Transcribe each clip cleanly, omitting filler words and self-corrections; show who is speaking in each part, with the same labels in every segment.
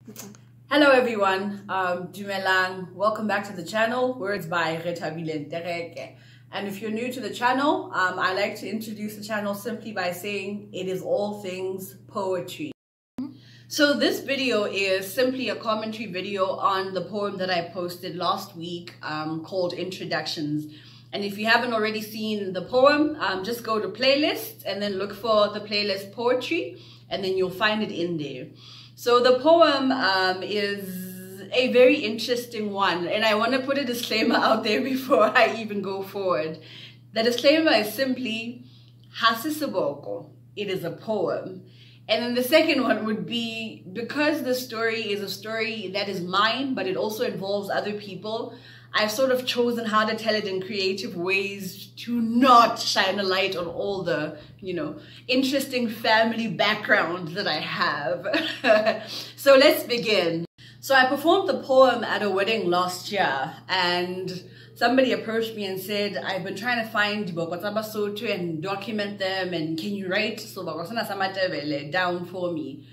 Speaker 1: Okay.
Speaker 2: Hello everyone, Dumelang. Welcome back to the channel, Words by Rethabile Ntereke. And if you're new to the channel, I like to introduce the channel simply by saying it is all things poetry. So this video is simply a commentary video on the poem that I posted last week called Introductions. And if you haven't already seen the poem, just go to playlists and then look for the playlist poetry, and then you'll find it in there. So the poem is a very interesting one, and I want to put a disclaimer out there before I even go forward. The disclaimer is simply, Hasisaboko, it is a poem. And then the second one would be, because the story is a story that is mine, but it also involves other people, I've sort of chosen how to tell it in creative ways to not shine a light on all the, interesting family background that I have. So let's begin. So I performed the poem at a wedding last year, and somebody approached me and said, I've been trying to find Dibokotaba and document them, and can you write down for me?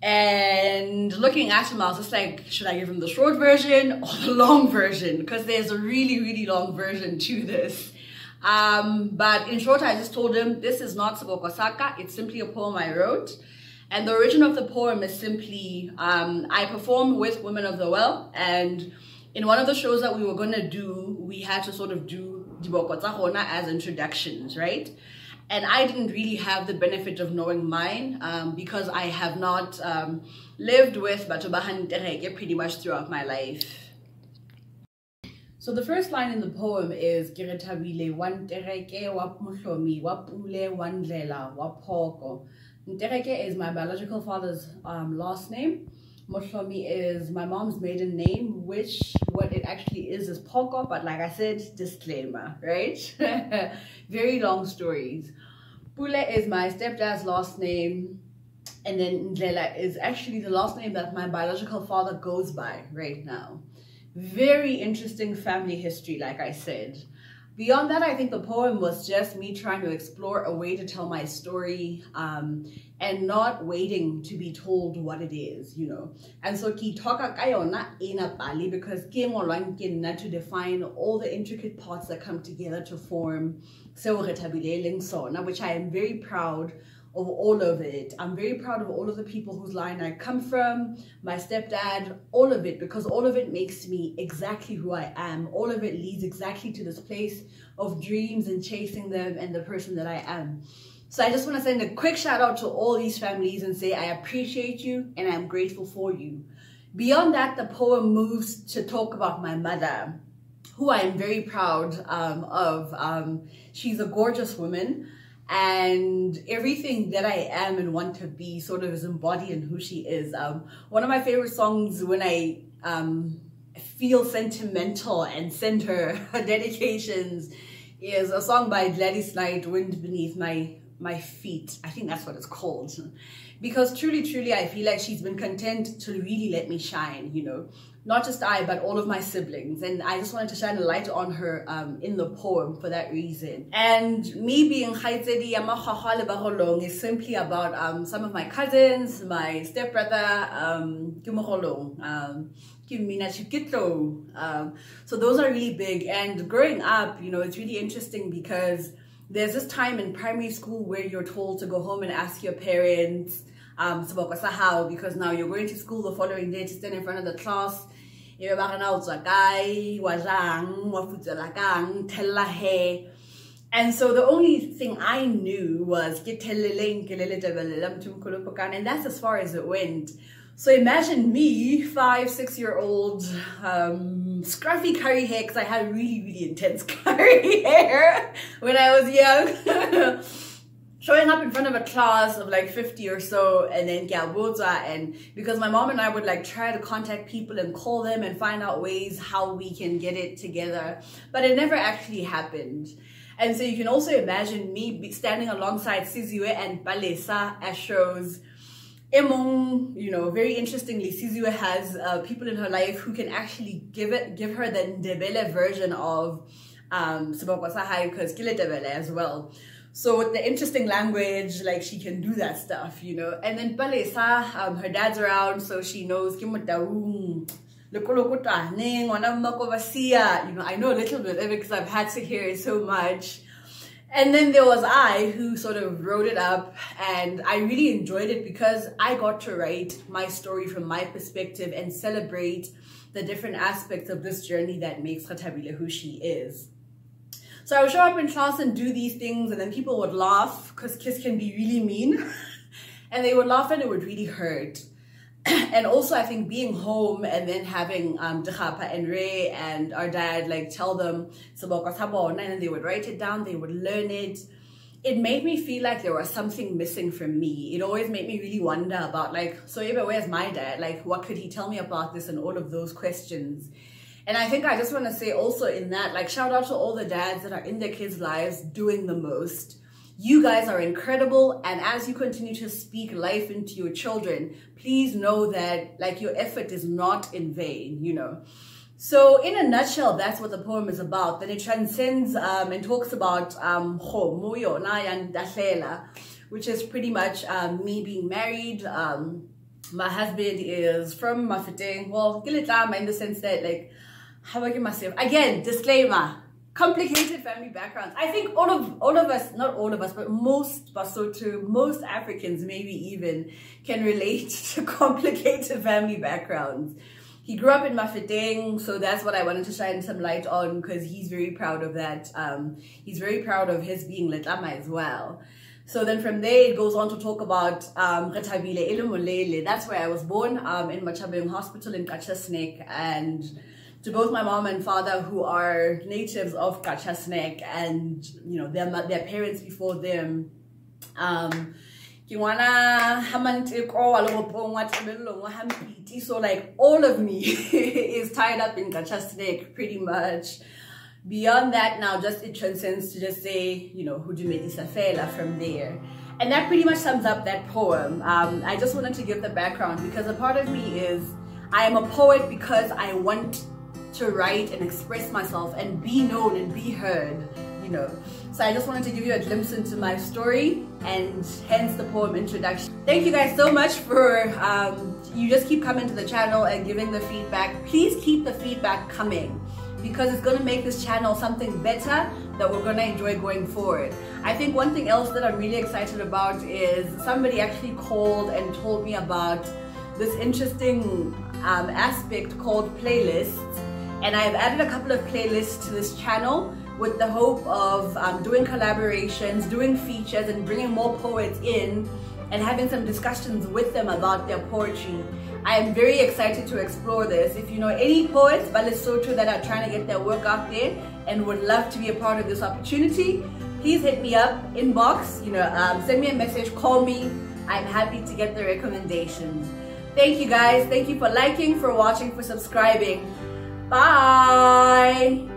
Speaker 2: And looking at him, I was just like, should I give him the short version or the long version? Because there's a really, really long version to this. But in short, I just told him, this is not Sabokosaka. It's simply a poem I wrote. And the origin of the poem is simply, I perform with Women of the Well. And in one of the shows that we were going to do, we had to sort of do Dibokotsa as introductions, right? And I didn't really have the benefit of knowing mine because I have not lived with Batobahan Tereke pretty much throughout my life. So the first line in the poem is Kiretabile wan tereke wa muhlomi wa pule wan lela wa poko. Ntereke is my biological father's last name. Mohlomi is my mom's maiden name, which what it actually is Poko, but like I said, disclaimer, right? Very long stories. Pule is my stepdad's last name, and then Ndlela is actually the last name that my biological father goes by right now. Very interesting family history, like I said. Beyond that, I think the poem was just me trying to explore a way to tell my story and not waiting to be told what it is, And so ki toka kayona ina pali because to define all the intricate parts that come together to form Seo Rethabileng Sona, which I am very proud of all of it. I'm very proud of all of the people whose line I come from, my stepdad, all of it, because all of it makes me exactly who I am. All of it leads exactly to this place of dreams and chasing them and the person that I am. So I just want to send a quick shout out to all these families and say I appreciate you and I'm grateful for you. Beyond that, the poem moves to talk about my mother, who I am very proud of. She's a gorgeous woman. And everything that I am and want to be sort of is embodied in who she is. One of my favorite songs when I feel sentimental and send her dedications is a song by Gladys Knight, Wind Beneath My Feet. I think that's what it's called. Because truly, I feel like she's been content to really let me shine, Not just I, but all of my siblings. And I just wanted to shine a light on her in the poem for that reason. And me being Khaitsedi Yamahahale Baholong is simply about some of my cousins, my stepbrother, Kimogolong, Kimina Chikitlo. So those are really big. And growing up, it's really interesting because there's this time in primary school where you're told to go home and ask your parents because now you're going to school the following day to stand in front of the class. And so the only thing I knew was and that's as far as it went. So imagine me, 5-6-year-old, scruffy curly hair, because I had really intense curly hair when I was young. Showing up in front of a class of like 50 or so, and then and because my mom and I would like try to contact people and call them and find out ways how we can get it together, but it never actually happened. And so you can also imagine me standing alongside Sizwe and Palesa at shows. Very interestingly, Sizwe has people in her life who can actually give her the Ndebele version of Sabokwa Sahai because Kiletebele as well. So with the interesting language, like she can do that stuff, you know. And then Palesa, her dad's around, so she knows, you know, I know a little bit of it because I've had to hear it so much. And then there was I who sort of wrote it up, and I really enjoyed it because I got to write my story from my perspective and celebrate the different aspects of this journey that makes Rethabile who she is. So I would show up in class and do these things, and then people would laugh because kids can be really mean and they would laugh and it would really hurt. And also I think being home and then having Dechapa and Ray and our dad like tell them and they would write it down, they would learn it. It made me feel like there was something missing from me. It always made me really wonder about like, so Eva, where's my dad? Like, what could he tell me about this and all of those questions? And I think I just want to say also in that, like, shout out to all the dads that are in their kids' lives doing the most. You guys are incredible. And as you continue to speak life into your children, please know that like your effort is not in vain, you know. So in a nutshell, that's what the poem is about. Then it transcends and talks about which is pretty much me being married. My husband is from Mafeteng. Well, in the sense that like, how I get myself again, disclaimer, complicated family backgrounds. I think all of us, not all of us, but most Basotho, most Africans maybe even can relate to complicated family backgrounds. He grew up in Mafeteng, so that's what I wanted to shine some light on because he's very proud of that. He's very proud of his being Letlama as well. So then from there, it goes on to talk about Rethabile Elimolele. That's where I was born, in Machabeng Hospital in Gachasneck. And to both my mom and father, who are natives of Gachasneck, and you know their parents before them, so like all of me is tied up in Gachasneck pretty much. Beyond that now, just it transcends to just say, you know, Hudumedi Safela from there. And that pretty much sums up that poem. I just wanted to give the background because a part of me is, I am a poet because I want to write and express myself and be known and be heard, you know. So I just wanted to give you a glimpse into my story and hence the poem introduction. Thank you guys so much for, you just keep coming to the channel and giving the feedback. Please keep the feedback coming because it's going to make this channel something better that we're going to enjoy going forward. I think one thing else that I'm really excited about is somebody actually called and told me about this interesting aspect called playlists. And I've added a couple of playlists to this channel with the hope of doing collaborations, doing features, and bringing more poets in and having some discussions with them about their poetry. I am very excited to explore this. If you know any poets, Balesotho, that are trying to get their work out there and would love to be a part of this opportunity, please hit me up, inbox, you know, send me a message, call me. I'm happy to get the recommendations. Thank you guys. Thank you for liking, for watching, for subscribing. Bye.